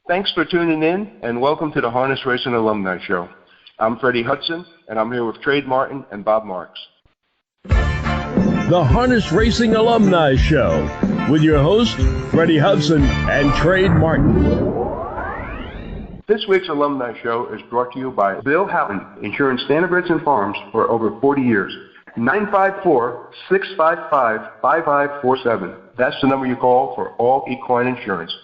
Thanks for tuning in, and welcome to the Harness Racing Alumni Show. I'm Freddie Hudson, and I'm here with Trade Martin and Bob Marks. The Harness Racing Alumni Show with your hosts, Freddie Hudson and Trade Martin. This week's Alumni Show is brought to you by Bill Houghton, insuring standardbreds and farms for over 40 years. 954-655-5547. That's the number you call for all equine insurance.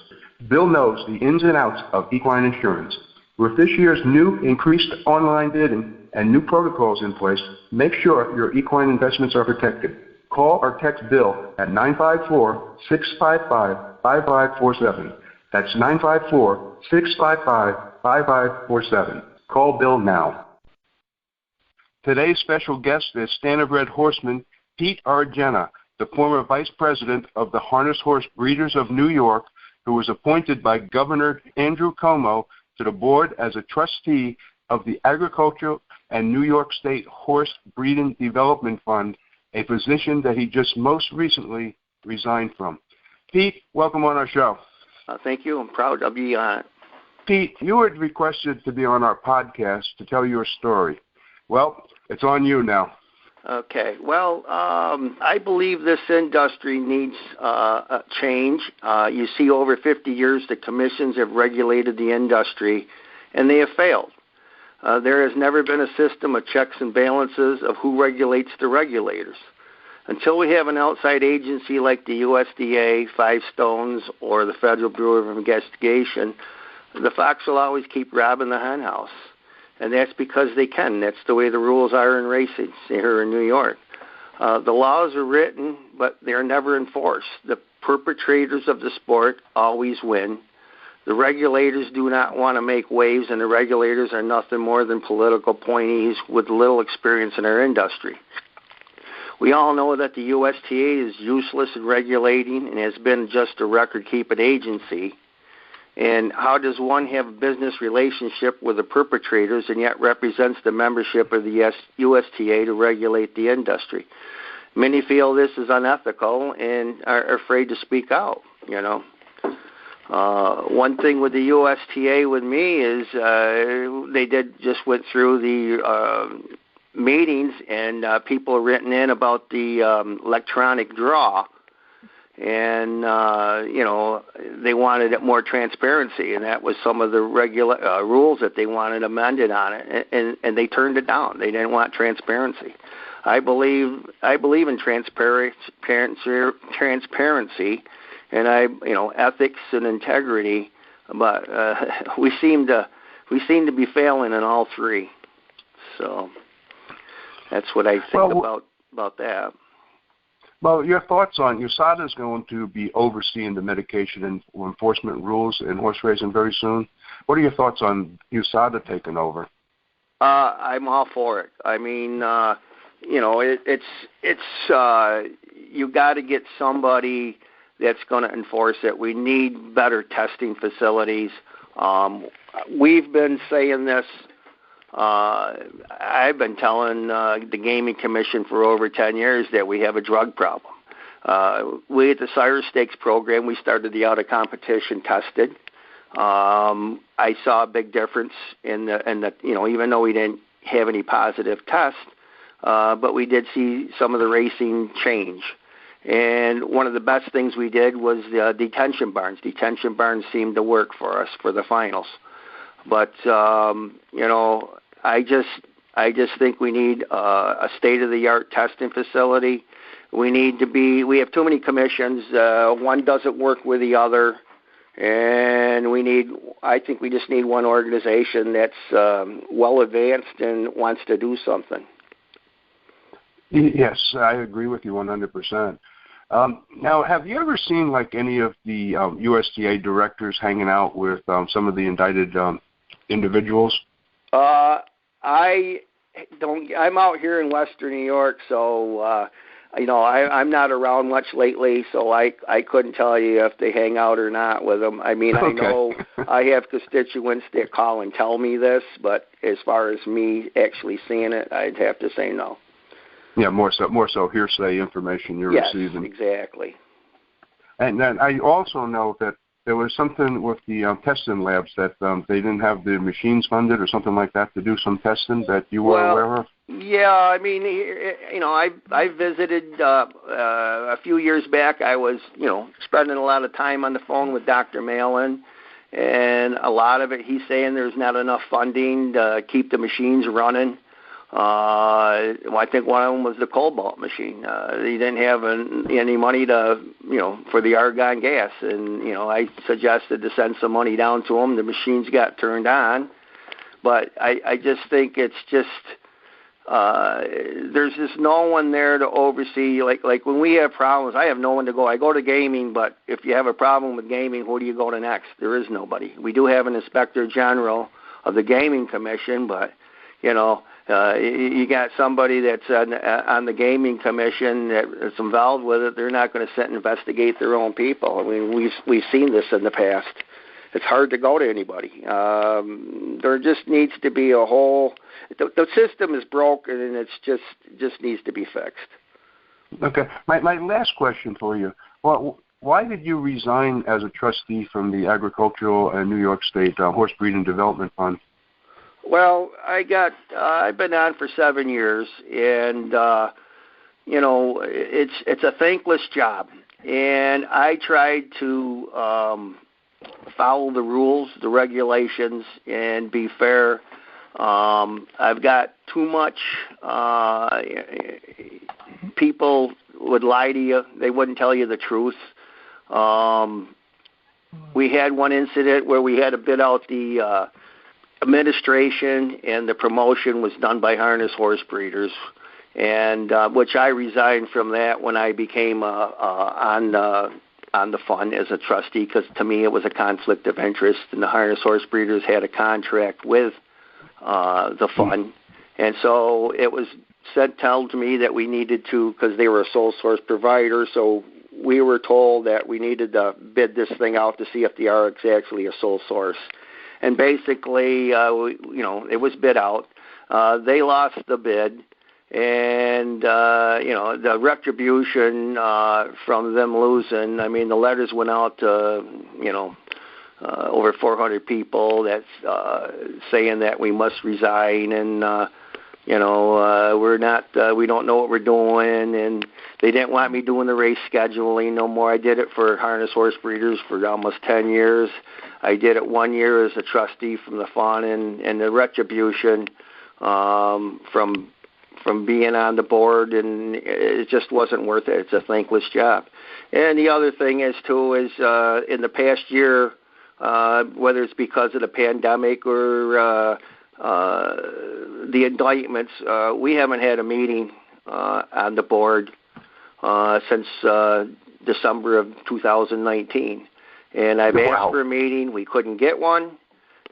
Bill knows the ins and outs of equine insurance. With this year's new increased online bidding and new protocols in place, make sure your equine investments are protected. Call or text Bill at 954-655-5547. That's 954-655-5547. Call Bill now. Today's special guest is standardbred horseman Pete Arrigenna, the former vice president of the Harness Horse Breeders of New York, who was appointed by Governor Andrew Cuomo to the board as a trustee of the Agricultural and New York State Horse Breeding Development Fund, a position that he just most recently resigned from. Pete, welcome on our show. Thank you. I'm proud to be on it. Pete, you were requested to be on our podcast to tell your story. Well, it's on you now. Okay. Well, I believe this industry needs a change. You see, over 50 years, the commissions have regulated the industry, and they have failed. There has never been a system of checks and balances of who regulates the regulators. Until we have an outside agency like the USDA, Five Stones, or the Federal Bureau of Investigation, the fox will always keep robbing the hen house. And that's because they can. That's the way the rules are in racing here in New York. The laws are written, but they're never enforced. The perpetrators of the sport always win. The regulators do not want to make waves, and the regulators are nothing more than political appointees with little experience in our industry. We all know that the USTA is useless in regulating and has been just a record-keeping agency. And how does one have a business relationship with the perpetrators and yet represents the membership of the USTA to regulate the industry? Many feel this is unethical and are afraid to speak out, you know. One thing with the USTA with me is they went through the meetings, and people have written in about the electronic draw. And, they wanted more transparency, and that was some of the rules that they wanted amended on it, and they turned it down. They didn't want transparency. I believe in transparency, and ethics and integrity, but we seem to be failing in all three. So that's what I think about that. Well, your thoughts on USADA is going to be overseeing the medication and enforcement rules in horse racing very soon. What are your thoughts on USADA taking over? I'm all for it. I mean, it's you got to get somebody that's going to enforce it. We need better testing facilities. We've been saying this. I've been telling the Gaming Commission for over 10 years that we have a drug problem. We at the Sire Stakes program, we started the out-of-competition tested. I saw a big difference in the even though we didn't have any positive tests, but we did see some of the racing change. And one of the best things we did was the detention barns. Detention barns seemed to work for us for the finals. But, I just think we need a state-of-the-art testing facility. We have too many commissions. One doesn't work with the other. And I think we just need one organization that's well advanced and wants to do something. Yes, I agree with you 100%. Now, have you ever seen any of the USDA directors hanging out with some of the indicted individuals? I don't. I'm out here in Western New York, so I'm not around much lately, so I couldn't tell you if they hang out or not with them. I mean, okay. I know I have constituents that call and tell me this, but as far as me actually seeing it, I'd have to say no. Yeah, more so hearsay information you're receiving. Yes, exactly. And then I also know that there was something with the testing labs that they didn't have the machines funded or something like that to do some testing that you were aware of? Yeah, I mean, I visited a few years back. I was, spending a lot of time on the phone with Dr. Malin, and a lot of it, he's saying there's not enough funding to keep the machines running. I think one of them was the cobalt machine. They didn't have any money to, for the argon gas, and I suggested to send some money down to them. The machines got turned on, but I just think it's just there's just no one there to oversee. Like when we have problems, I have no one to go. I go to gaming, but if you have a problem with gaming, who do you go to next? There is nobody. We do have an inspector general of the gaming commission, but you got somebody that's on the gaming commission that's involved with it. They're not going to sit and investigate their own people. I mean, we've seen this in the past. It's hard to go to anybody. There just needs to be a whole. The system is broken, and it's just needs to be fixed. Okay. My last question for you. Well, why did you resign as a trustee from the Agricultural and New York State Horse Breeding Development Fund? Well, I've been on for 7 years, and it's a thankless job, and I tried to follow the rules, the regulations, and be fair. I've got too much. People would lie to you; they wouldn't tell you the truth. We had one incident where we had to bid out the administration, and the promotion was done by Harness Horse Breeders, and which I resigned from that when I became on the fund as a trustee, because to me it was a conflict of interest, and the Harness Horse Breeders had a contract with the fund, and so it was told to me that we needed to, because they were a sole source provider, so we were told that we needed to bid this thing out to see if the RX is actually a sole source. And basically, it was bid out. They lost the bid, and, the retribution from them losing, I mean, the letters went out to, over 400 people that's saying that we must resign, and, we're not, we don't know what we're doing, and they didn't want me doing the race scheduling no more. I did it for Harness Horse Breeders for almost 10 years. I did it 1 year as a trustee from the fund, and the retribution from being on the board, and it just wasn't worth it. It's a thankless job. And the other thing is, too, is in the past year, whether it's because of the pandemic or the indictments, we haven't had a meeting on the board since December of 2019. And I've asked for a meeting. We couldn't get one,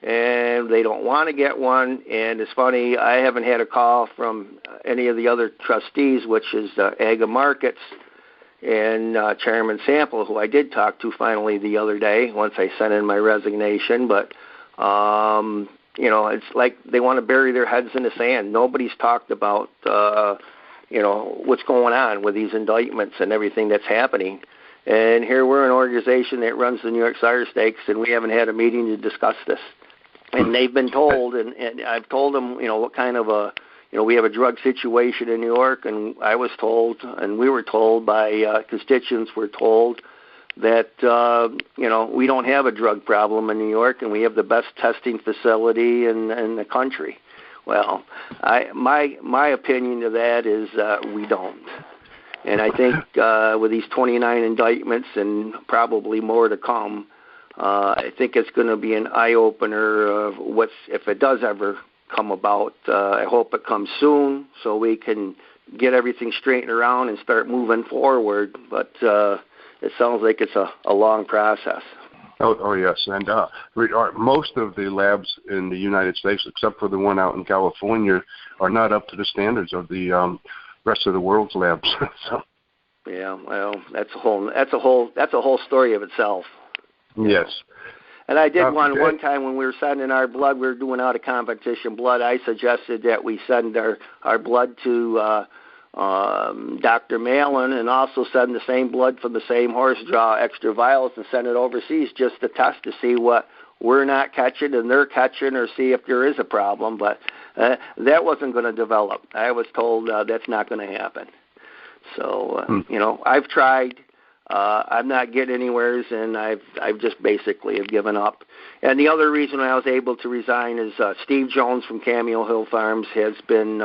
and they don't want to get one. And it's funny, I haven't had a call from any of the other trustees, which is Ag Markets and Chairman Sample, who I did talk to finally the other day once I sent in my resignation. But, it's like they want to bury their heads in the sand. Nobody's talked about, what's going on with these indictments and everything that's happening. And here we're an organization that runs the New York Sire Stakes, and we haven't had a meeting to discuss this. And they've been told, and I've told them, what kind of we have a drug situation in New York, and I was told, and we were told by constituents were told that, we don't have a drug problem in New York, and we have the best testing facility in the country. Well, my opinion of that is we don't. And I think with these 29 indictments and probably more to come, I think it's going to be an eye-opener of if it does ever come about. I hope it comes soon so we can get everything straightened around and start moving forward. But it sounds like it's a long process. Oh yes, and most of the labs in the United States, except for the one out in California, are not up to the standards of the rest of the world's labs. So. Yeah, well, that's a whole story of itself. Yes. And I did one time when we were sending our blood, we were doing out of competition blood. I suggested that we send our blood to Dr. Malin, and also send the same blood from the same horse, draw extra vials, and send it overseas just to test to see what we're not catching and they're catching, or see if there is a problem. But that wasn't going to develop. I was told that's not going to happen. So, I've tried. I'm not getting anywhere, and I've just basically have given up. And the other reason I was able to resign is Steve Jones from Cameo Hill Farms has been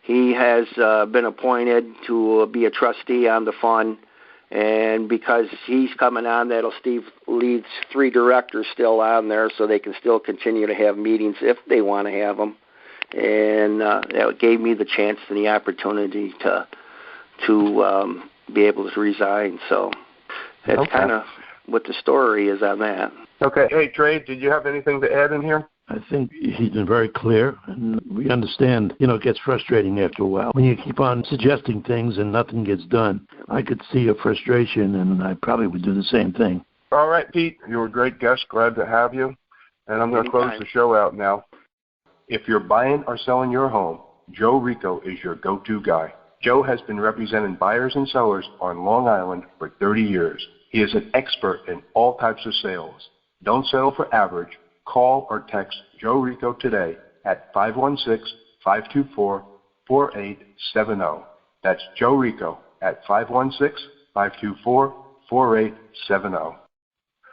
been appointed to be a trustee on the fund, and because he's coming on, Steve leads 3 directors still on there, so they can still continue to have meetings if they want to have them. And that gave me the chance and the opportunity to be able to resign. So that's kind of what the story is on that. Okay. Hey, Trey, did you have anything to add in here? I think he's been very clear, and we understand, it gets frustrating after a while when you keep on suggesting things and nothing gets done. I could see your frustration, and I probably would do the same thing. All right, Pete, you were a great guest. Glad to have you. And I'm going to close the show out now. If you're buying or selling your home, Joe Rico is your go-to guy. Joe has been representing buyers and sellers on Long Island for 30 years. He is an expert in all types of sales. Don't settle for average. Call or text Joe Rico today at 516-524-4870. That's Joe Rico at 516-524-4870.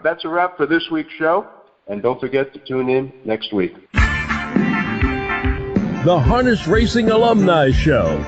That's a wrap for this week's show, and don't forget to tune in next week. The Harness Racing Alumni Show,